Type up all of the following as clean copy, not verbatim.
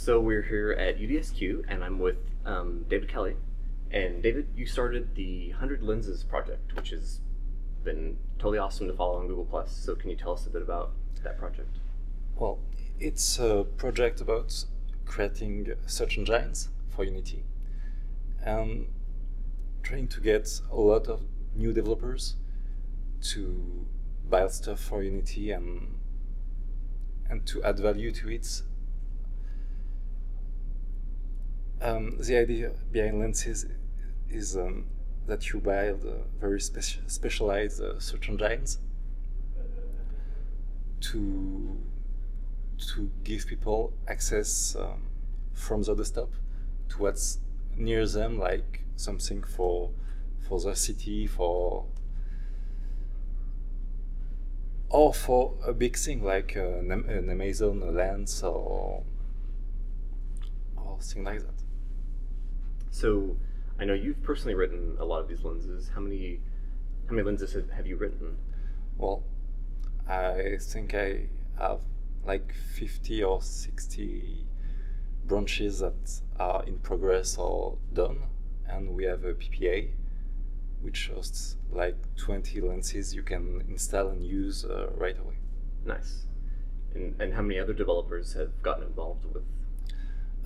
So we're here at UDS-Q, and I'm with David Calle. And David, you started the 100 Lenses project, which has been totally awesome to follow on Google+. So can you tell us a bit about that project? Well, it's a project about creating search engines for Unity and trying to get a lot of new developers to build stuff for Unity and to add value to it. The idea behind Lenses is that you build very specialized search engines to give people access from the desktop to what's near them, like something for their city, or for a big thing like an Amazon lens or thing like that. So I know you've personally written a lot of these lenses. How many lenses have you written? Well, I think I have like 50 or 60 branches that are in progress or done, and we have a PPA which hosts like 20 lenses you can install and use right away. Nice. And how many other developers have gotten involved with?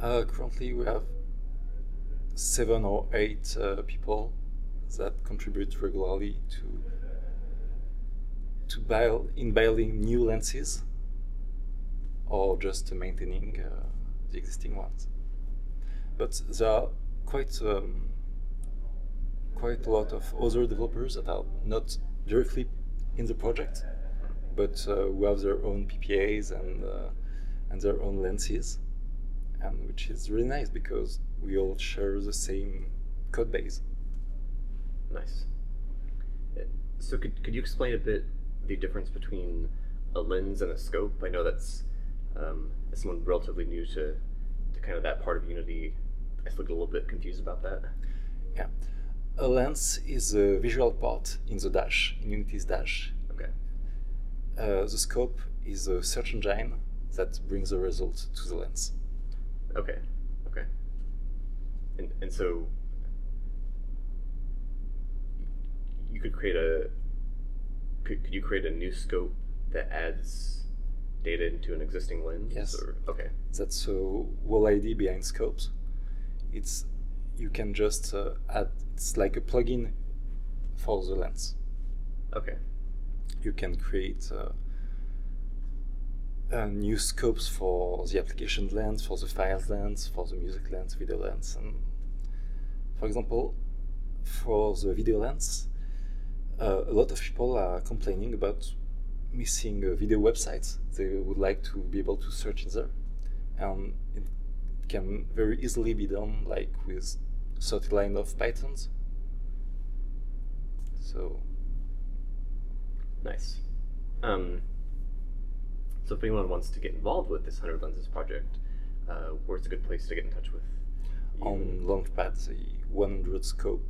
Currently we have 7 or 8 people that contribute regularly to building new lenses or just maintaining the existing ones. But there are quite a lot of other developers that are not directly in the project, but who have their own PPAs and their own lenses, and which is really nice because we all share the same code base. Nice. So could you explain a bit the difference between a lens and a scope? I know that's as someone relatively new to kind of that part of Unity, I still get a little bit confused about that. Yeah. A lens is a visual part in the dash, in Unity's dash. Okay. The scope is a search engine that brings the result to the lens. Okay. And so you could create could you create a new scope that adds data into an existing lens? Yes. Okay. That's the whole idea behind scopes. You can just add, it's like a plugin for the lens. Okay. You can create new scopes for the application lens, for the files lens, for the music lens, video lens. And for example, for the video lens, a lot of people are complaining about missing video websites. They would like to be able to search in there. And it can very easily be done like with 30 lines of Pythons. So nice. So if anyone wants to get involved with this 100 Lenses project, where's a good place to get in touch with you? On Launchpad, the 100 Scope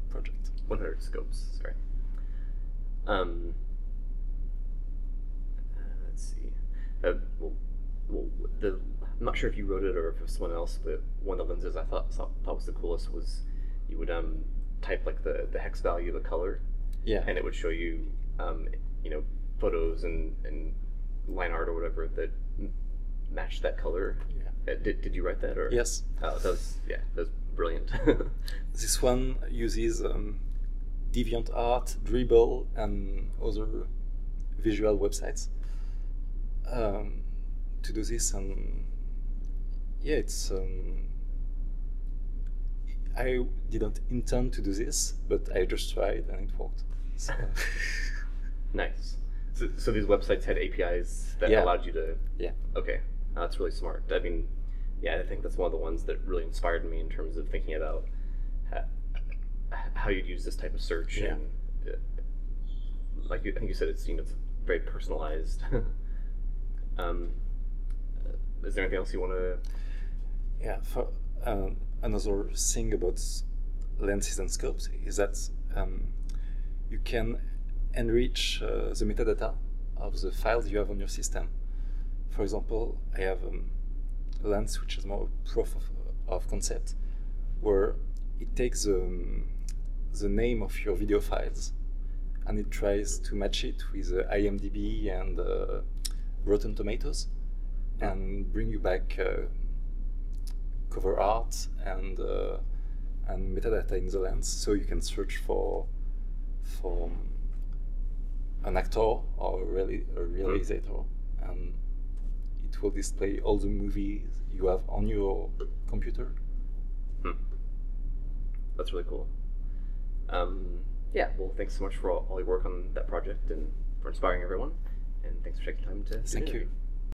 project. 100 Scopes, sorry. Let's see. I'm not sure if you wrote it or if it was someone else, but one of the lenses I thought was the coolest was you would type like the hex value of the color, yeah, and it would show you photos and line art or whatever that matched that color. Yeah. Did you write that or? Yes. That was brilliant. This one uses DeviantArt, Dribble, and other visual websites to do this, and yeah, it's I didn't intend to do this, but I just tried and it worked. So. Nice. So these websites had APIs that allowed you to. Yeah. Okay, that's really smart. I mean, yeah, I think that's one of the ones that really inspired me in terms of thinking about how you'd use this type of search. Yeah. And I think you said it's very personalized. Is there anything else you want to? Yeah. For another thing about lenses and scopes is that you can enrich the metadata of the files you have on your system. For example, I have lens which is more proof of concept, where it takes the name of your video files and it tries to match it with IMDb and Rotten Tomatoes and bring you back cover art and metadata in the lens, so you can search for an actor or a realizator, and it will display all the movies you have on your computer. That's really cool. Yeah, well, thanks so much for all your work on that project and for inspiring everyone. And thanks for taking time to do the Thank you. interview.